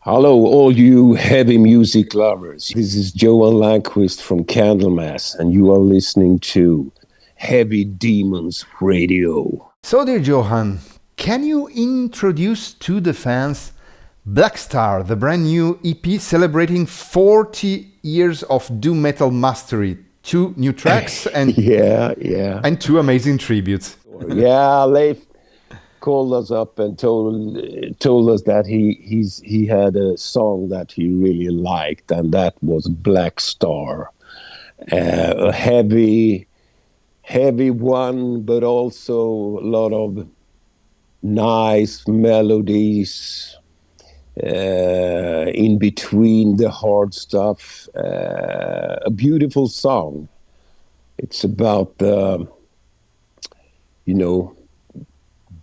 Hello, all you heavy music lovers. This is Johan Länquist from CANDLEMASS, and you are listening to Heavy Demons Radio. So, dear Johan, can you introduce to the fans Black Star, the brand new EP celebrating 40 years of doom metal mastery? 2 new tracks and and 2 amazing tributes. Yeah, Leif called us up and told us that he had a song that he really liked, and that was Black Star, a heavy one, but also a lot of nice melodies in between the hard stuff. A beautiful song. It's about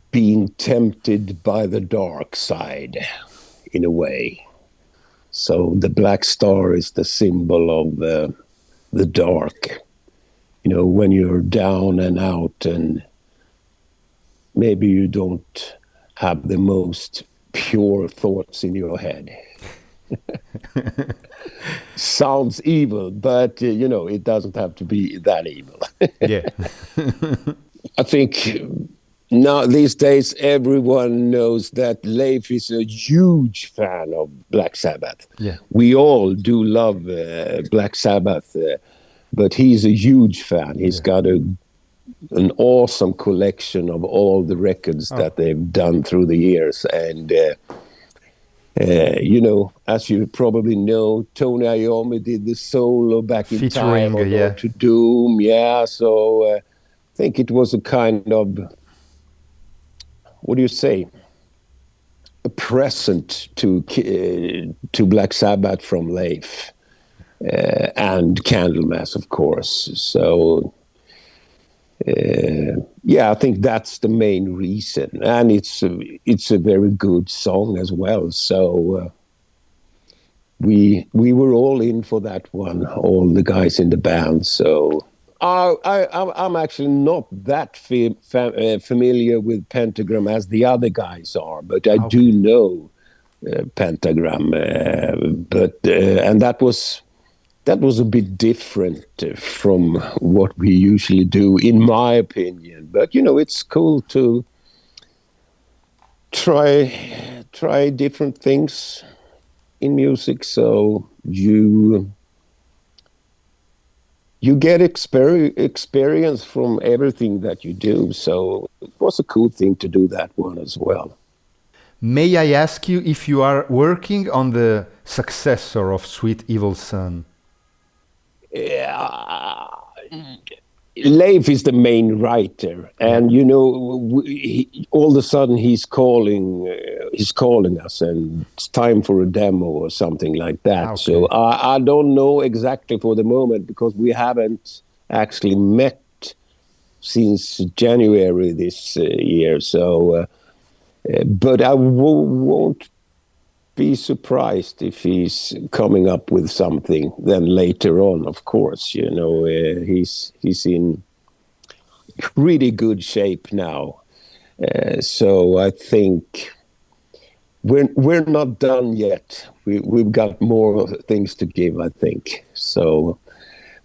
being tempted by the dark side, in a way. So the Black Star is the symbol of the dark. When you're down and out, and maybe you don't have the most pure thoughts in your head. Sounds evil, but it doesn't have to be that evil. Yeah. I think now these days everyone knows that Leif is a huge fan of Black Sabbath. Yeah. We all do love Black Sabbath, but he's a huge fan. He's got an awesome collection of all the records that they've done through the years. And, as you probably know, Tony Iommi did the solo back in time to Doom. Yeah, so I think it was a kind of, what do you say, a present to Black Sabbath from Leif. And Candlemass, of course. So, I think that's the main reason, and it's a very good song as well. So we were all in for that one, all the guys in the band. So I'm actually not that familiar with Pentagram as the other guys are, but I do know Pentagram. And that was a bit different from what we usually do, in my opinion. But, it's cool to try different things in music. So you get experience from everything that you do. So it was a cool thing to do that one as well. May I ask you if you are working on the successor of Sweet Evil Son? Leif is the main writer, and all of a sudden he's calling us, and it's time for a demo or something like that. Okay. So I don't know exactly for the moment, because we haven't actually met since January this year. So, but I won't be surprised if he's coming up with something then later on. Of course, he's in pretty good shape now, so I think we're not done yet. We've got more things to give, I think. So,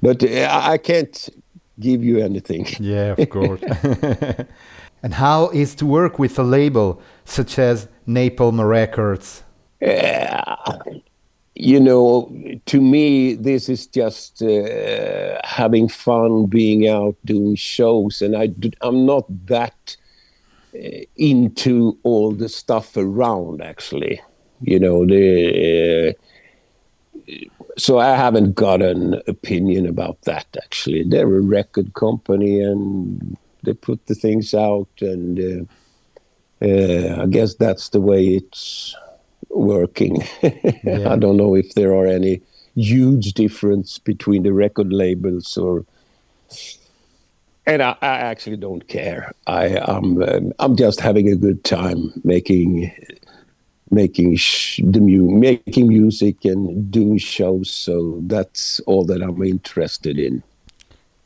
but I can't give you anything. Yeah, of course. And how is to work with a label such as Napalm Records? To me, this is just having fun, being out, doing shows, and I'm not that into all the stuff around, actually. So I haven't got an opinion about that, actually. They're a record company, and they put the things out, and I guess that's the way it's working. I don't know if there are any huge difference between the record labels, and I actually don't care. I'm just having a good time making music and doing shows. So that's all that I'm interested in.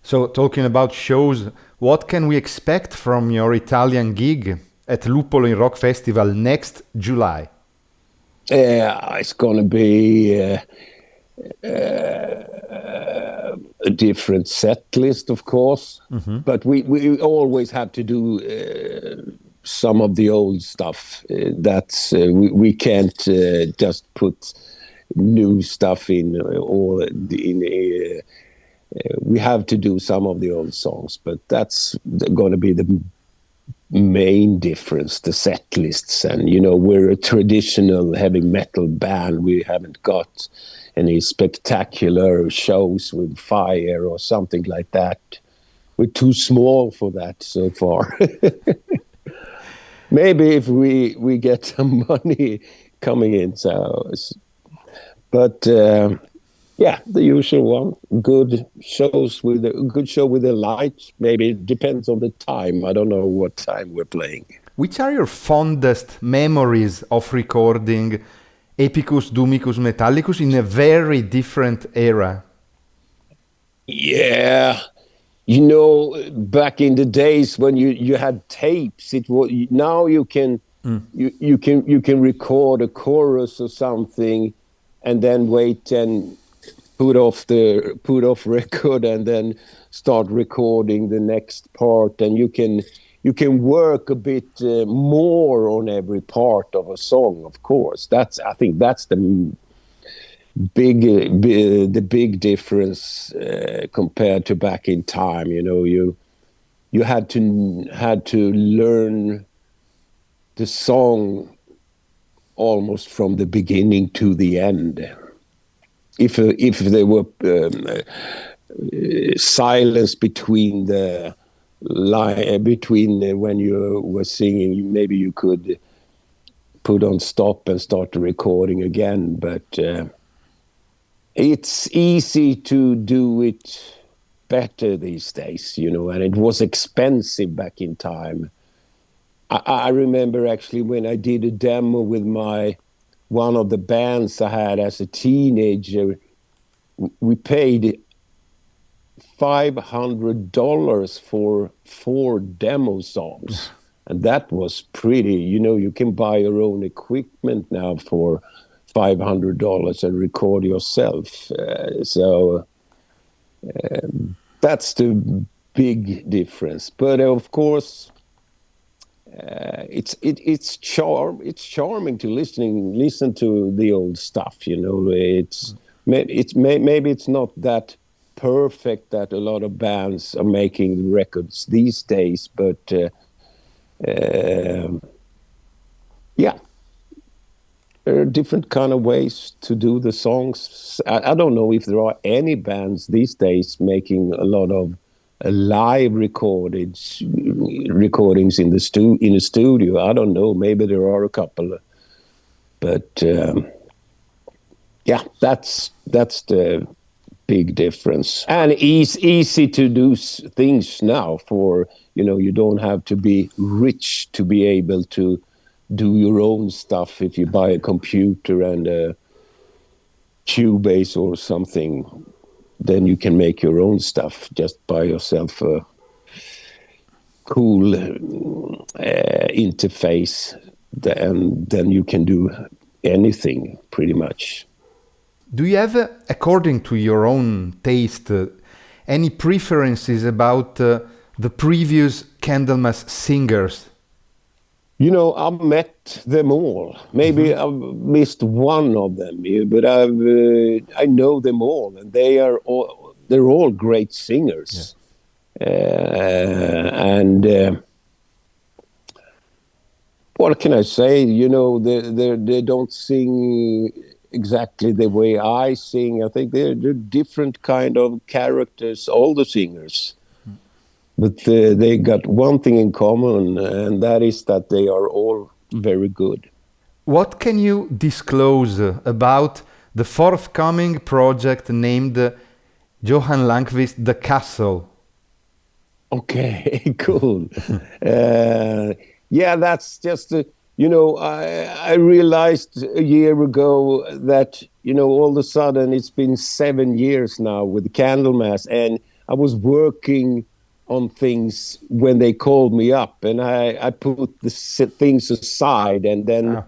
So talking about shows, what can we expect from your Italian gig at Lupolo in Rock Festival next July? It's going to be a different set list, of course. Mm-hmm. But we always have to do some of the old stuff. We can't just put new stuff in, we have to do some of the old songs, but that's going to be the main difference, the set lists. And we're a traditional heavy metal band. We haven't got any spectacular shows with fire or something like that. We're too small for that so far. Maybe if we get some money coming in, but yeah, the usual one. Good shows with a good show with the lights. Maybe it depends on the time. I don't know what time we're playing. Which are your fondest memories of recording Epicus, Dumicus, Metallicus in a very different era? Yeah, back in the days when you had tapes, now you can you can record a chorus or something, and then wait and put off record and then start recording the next part, and you can work a bit more on every part of a song. Of course, I think that's the big difference compared to back in time. You had to learn the song almost from the beginning to the end. If there were silence between the line, when you were singing, maybe you could put on stop and start the recording again. But it's easy to do it better these days, and it was expensive back in time. I remember actually when I did a demo with one of the bands I had as a teenager, we paid $500 for 4 demo songs. And that was pretty, you can buy your own equipment now for $500 and record yourself. That's the big difference. But of course, it's charming to listen to the old stuff. Maybe it's not that perfect that a lot of bands are making records these days, but yeah, there are different kind of ways to do the songs. I don't know if there are any bands these days making a lot of live recordings in the studio. I don't know. Maybe there are a couple, but yeah, that's the big difference. And it's easy to do things now. You don't have to be rich to be able to do your own stuff. If you buy a computer and a Cubase or something, then you can make your own stuff. Just buy yourself a cool interface, and then you can do anything pretty much. Do you have, according to your own taste, any preferences about the previous Candlemass singers? I've met them all. Maybe I've missed one of them, but I know them all, and they're all great singers. Yeah. And what can I say? They don't sing exactly the way I sing. I think they're different kind of characters, all the singers. But they got one thing in common, and that is that they are all very good. What can you disclose about the forthcoming project named Johan Länquist, The Castle? Okay, cool. Yeah, that's just, I realized a year ago that, all of a sudden it's been 7 years now with Candlemass, and I was working on things when they called me up, and I put the things aside, and then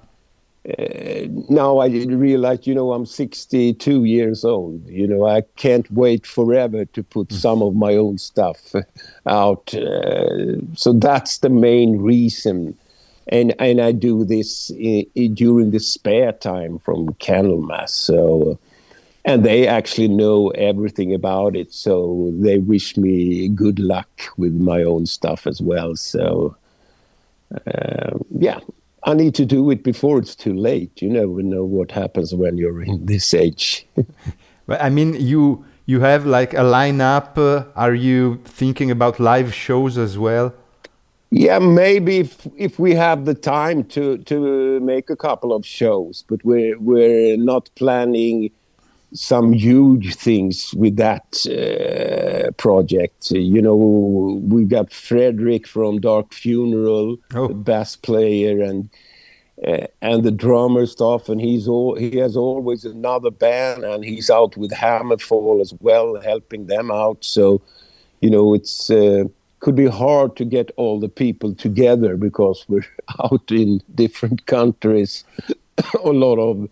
now I realize, I'm 62 years old. I can't wait forever to put some of my own stuff out. So that's the main reason. And I do this during the spare time from Candlemass. So, and they actually know everything about it. So they wish me good luck with my own stuff as well. So, yeah. I need to do it before it's too late. You never know what happens when you're in this age. But I mean, you have like a lineup. Are you thinking about live shows as well? Yeah, maybe if we have the time to make a couple of shows, but we're not planning some huge things with that project. We got Fredrik from Dark Funeral, the bass player, and the drummer stuff, and he has always another band, and he's out with Hammerfall as well, helping them out. So, it's could be hard to get all the people together because we're out in different countries a lot of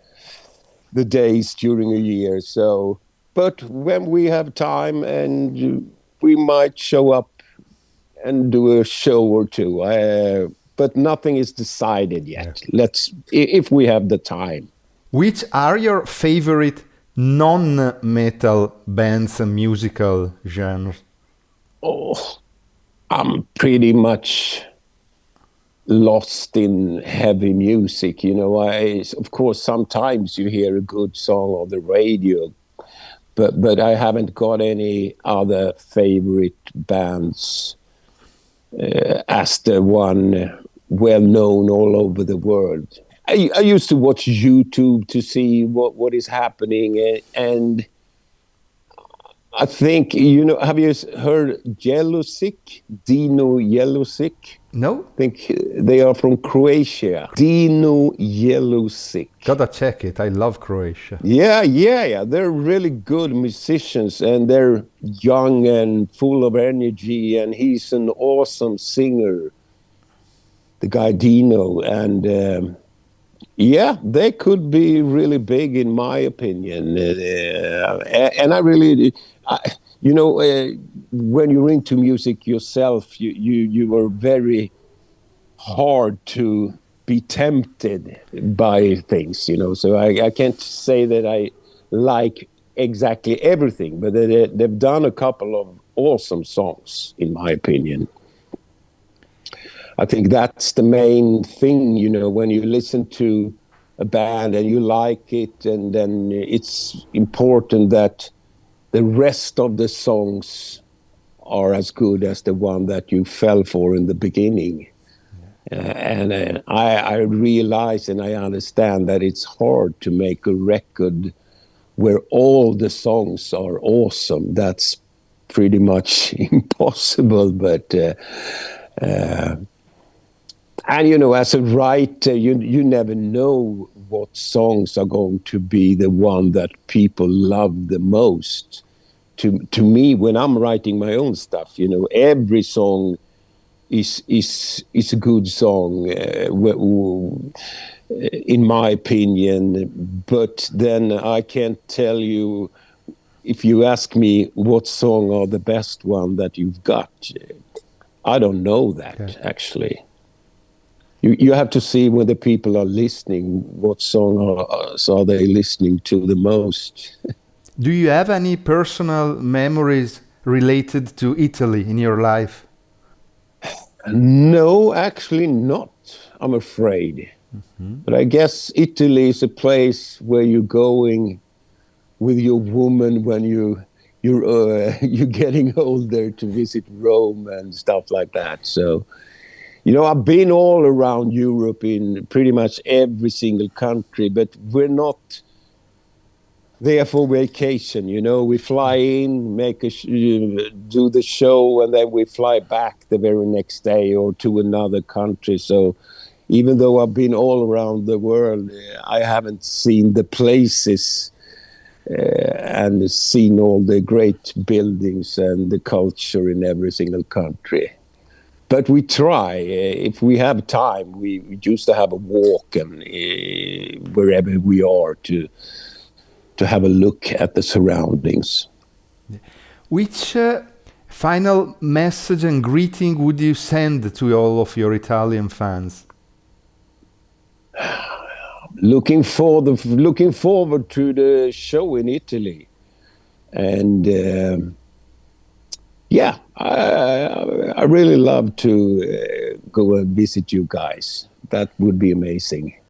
the days during a year. So, but when we have time, and we might show up and do a show or two. But nothing is decided yet. Yeah. If we have the time. Which are your favorite non-metal bands and musical genres? Oh, I'm pretty much lost in heavy music. Of course, sometimes you hear a good song on the radio, but I haven't got any other favorite bands as the one well known all over the world. I used to watch YouTube to see what is happening, and I think, have you heard Yellowsick? Dino Yellowsick? No. I think they are from Croatia. Dino Yellowsick. Gotta check it. I love Croatia. Yeah. They're really good musicians, and they're young and full of energy, and he's an awesome singer, the guy Dino. And yeah, they could be really big in my opinion. And I really... when you're into music yourself, you are very hard to be tempted by things, So I can't say that I like exactly everything, but they've done a couple of awesome songs, in my opinion. I think that's the main thing, when you listen to a band and you like it, and then it's important that the rest of the songs are as good as the one that you fell for in the beginning. And I realize and I understand that it's hard to make a record where all the songs are awesome. That's pretty much impossible. But and as a writer, you never know what songs are going to be the one that people love the most. To me, when I'm writing my own stuff, every song is a good song, in my opinion. But then I can't tell you, if you ask me what song are the best one that you've got, I don't know that, actually. You have to see when the people are listening, what song are they listening to the most. Do you have any personal memories related to Italy in your life? No, actually not, I'm afraid. Mm-hmm. But I guess Italy is a place where you're going with your woman when you're getting older to visit Rome and stuff like that. So, I've been all around Europe in pretty much every single country, but we're not there for vacation. We fly in, do the show, and then we fly back the very next day or to another country. So even though I've been all around the world, I haven't seen the places and seen all the great buildings and the culture in every single country. but we try. If we have time, we used to have a walk and wherever we are to have a look at the surroundings. Which final message and greeting would you send to all of your Italian fans? Looking forward to the show in Italy, and yeah, I really love to go and visit you guys. That would be amazing.